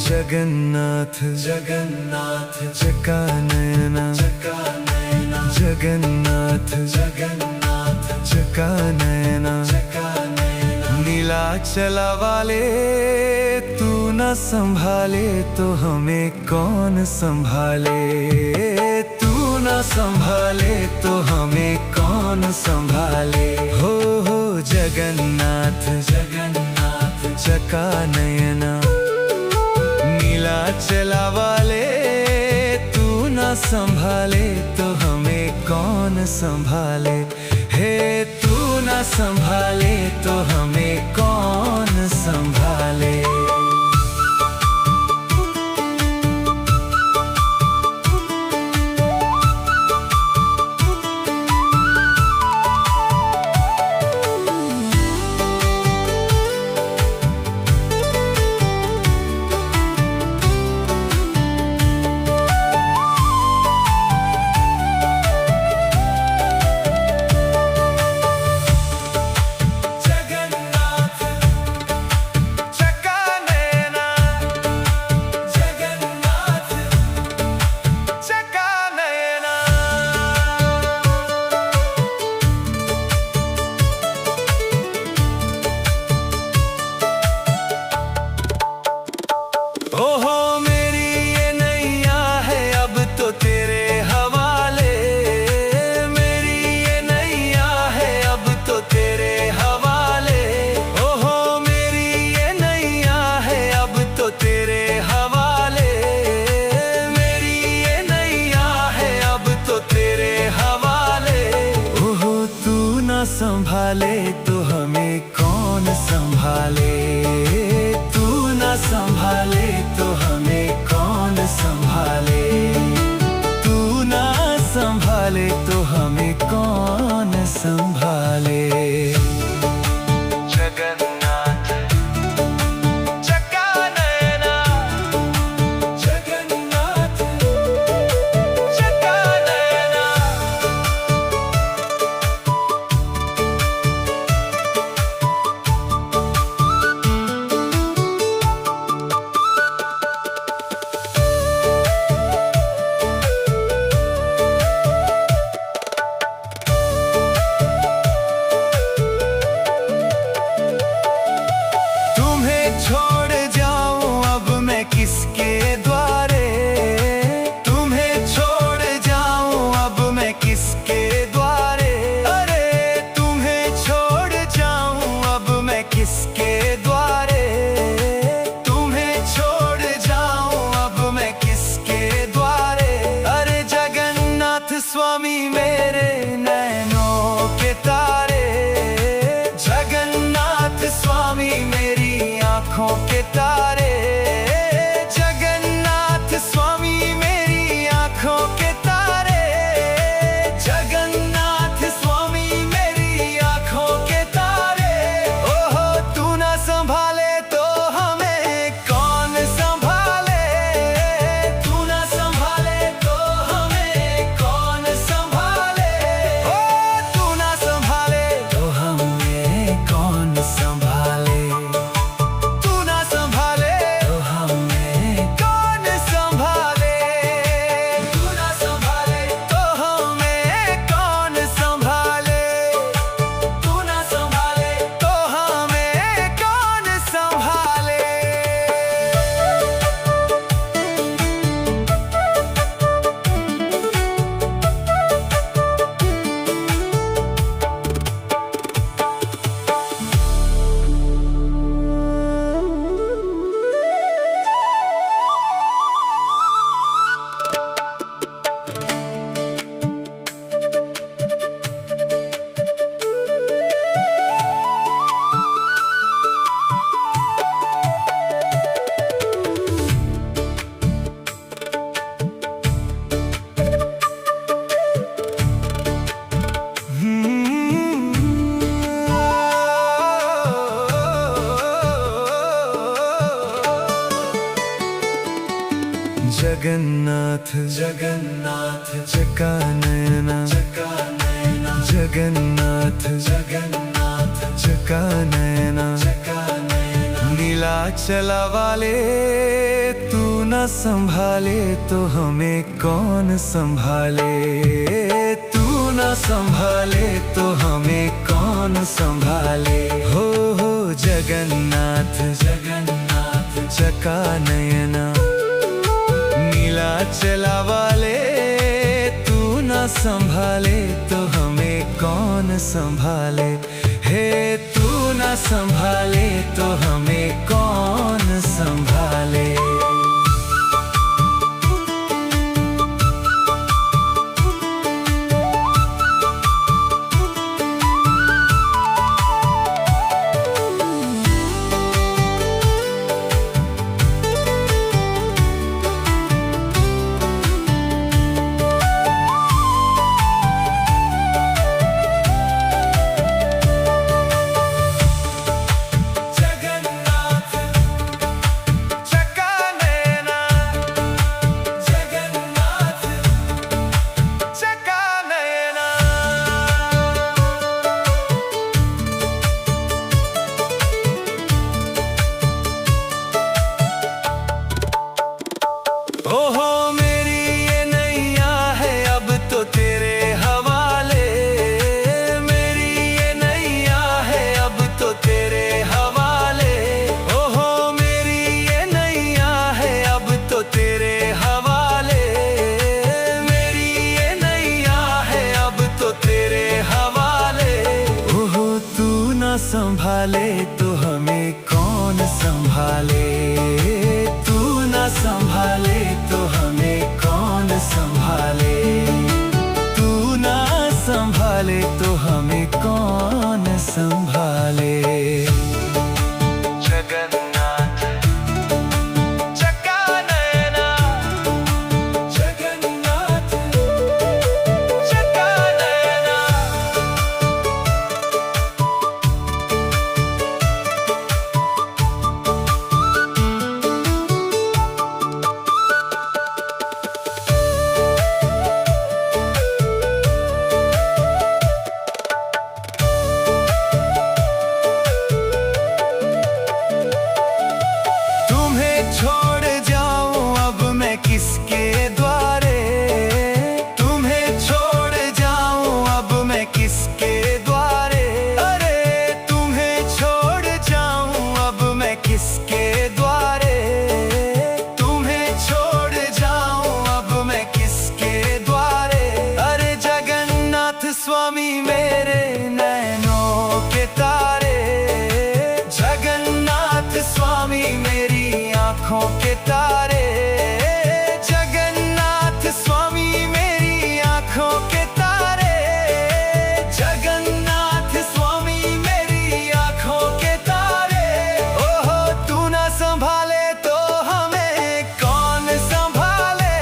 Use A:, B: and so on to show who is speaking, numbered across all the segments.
A: जगन्नाथ जगन्नाथ चका नयना जगन्नाथ जगन्नाथ चका नयना नीलाचला वाले तू न संभाले तो हमें कौन संभाले। तू न संभाले तो हमें कौन संभाले। हो जगन्नाथ जगन्नाथ चका नयना नीलाचला वाले तू न संभाले तो हमें कौन संभाले। हे तू न संभाले तो हमें कौन संभाले। ओहो मेरी ये नैया है अब तो तेरे हवाले। मेरी ये नैया है अब तो तेरे हवाले। ओहो मेरी ये नैया है अब तो तेरे हवाले। मेरी ये नैया है अब तो तेरे हवाले। ओहो तू ना संभाले तो हमें कौन संभाले। तू ना संभाले तो हमें कौन संभाले। तू ना संभाले तो हमें कौन संभाले। जगन्नाथ चका नयना जगन्नाथ चका नयना जगन्नाथ जगन्नाथ चका नयना जगन्नाथ जगन्नाथ चका नयना नीलाचला वाले तू न संभाले तो हमें कौन संभाले, तू न संभाले तो हमें कौन संभाले। हो जगन्नाथ जगन्नाथ चका नयना नीलाचला वाले तू न संभाले तो हमें कौन संभाले। हे तू न संभाले तो हमें कौन संभाले। संभाले तो हमें कौन संभाले, तू न संभाले तो हमें कौन संभाले, तू न संभाले तो हमें कौन संभाले। जगन्नाथ चका नयना जगन्नाथ चका नयना छोड़ जाऊं अब मैं किसके द्वारे, तुम्हें छोड़ जाऊं अब मैं किसके द्वारे। अरे तुम्हें छोड़ जाऊं अब मैं किसके द्वारे, तुम्हें छोड़ जाऊं अब मैं किसके द्वारे। अरे जगन्नाथ स्वामी मेरे नैनों के तारे, जगन्नाथ स्वामी मेरी आँखों के तारे, जगन्नाथ स्वामी मेरी आँखों के तारे, जगन्नाथ स्वामी मेरी आँखों के तारे। ओहो तू न संभाले तो हमें कौन संभाले,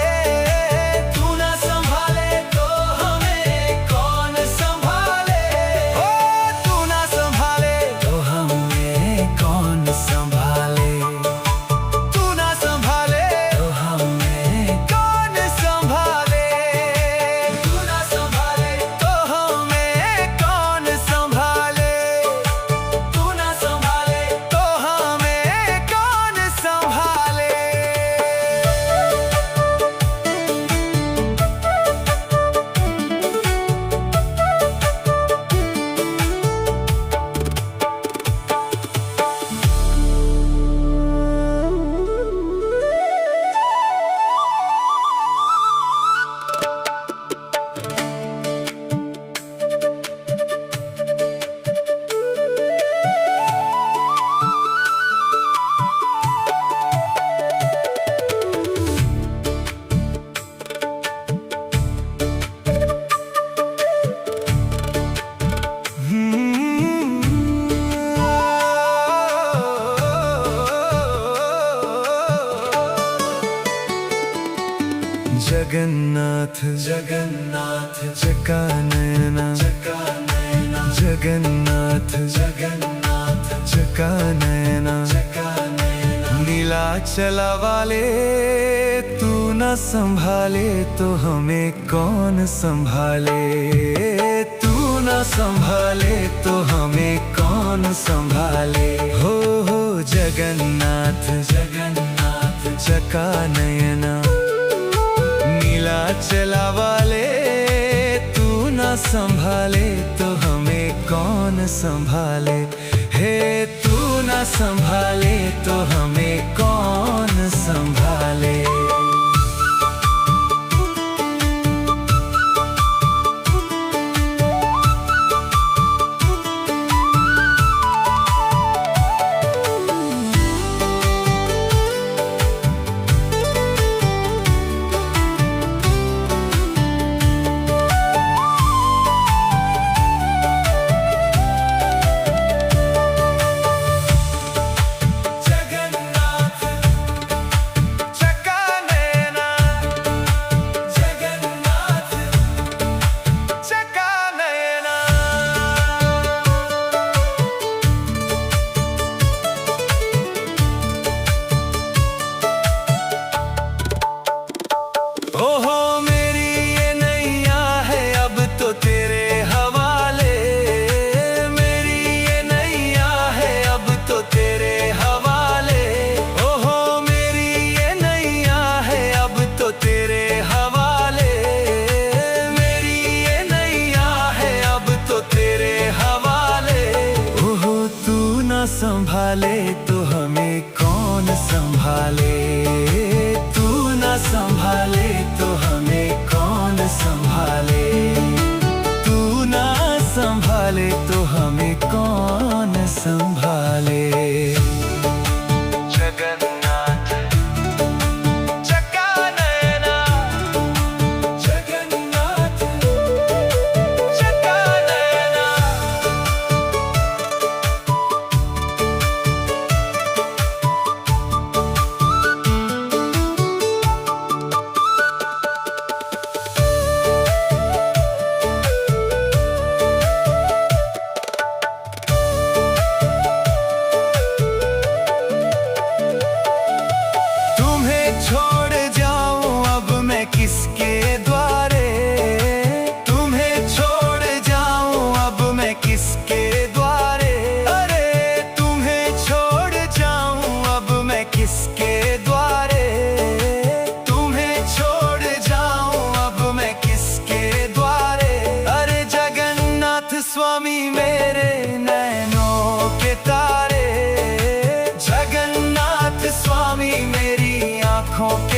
A: तू न संभाले तो हमें कौन संभाले। ओ तू न संभाले तो हमें कौन संभाले, जगन्नाथ जगन्नाथ चका नयना जगन्नाथ जगन्नाथ चका नयना नीलाचला वाले तू न न संभाले तो हमें कौन संभाले, तू न संभाले तो हमें कौन संभाले। हो जगन्नाथ जगन्नाथ चका नयना, नीलाचला वाले तू न संभाले तो हमें कौन संभाले। हे तू न संभाले तो हमें कौन संभाले। ओहो मेरी ये नैया है अब तो तेरे हवाले, मेरी ये नैया है अब तो तेरे हवाले। ओहो मेरी ये नैया है अब तो तेरे हवाले, मेरी ये नैया है अब तो तेरे हवाले। ओहो तू न संभाले तो हमें कौन संभाले, तू न संभाले तो हमें कौन संभाले। तू न संभाले तो हमें कौन संभाले। जगन्नाथ चका नयना, जगन्नाथ चका नयना। छोड़ जाऊं अब मैं किसके द्वारे, तुम्हें छोड़ जाऊं अब मैं किसके द्वारे। अरे तुम्हें छोड़ जाऊं अब मैं किसके द्वारे, तुम्हें छोड़ जाऊं अब मैं किसके द्वारे। अरे जगन्नाथ स्वामी मेरे नैनों के तारे, जगन्नाथ स्वामी मेरी आँखों के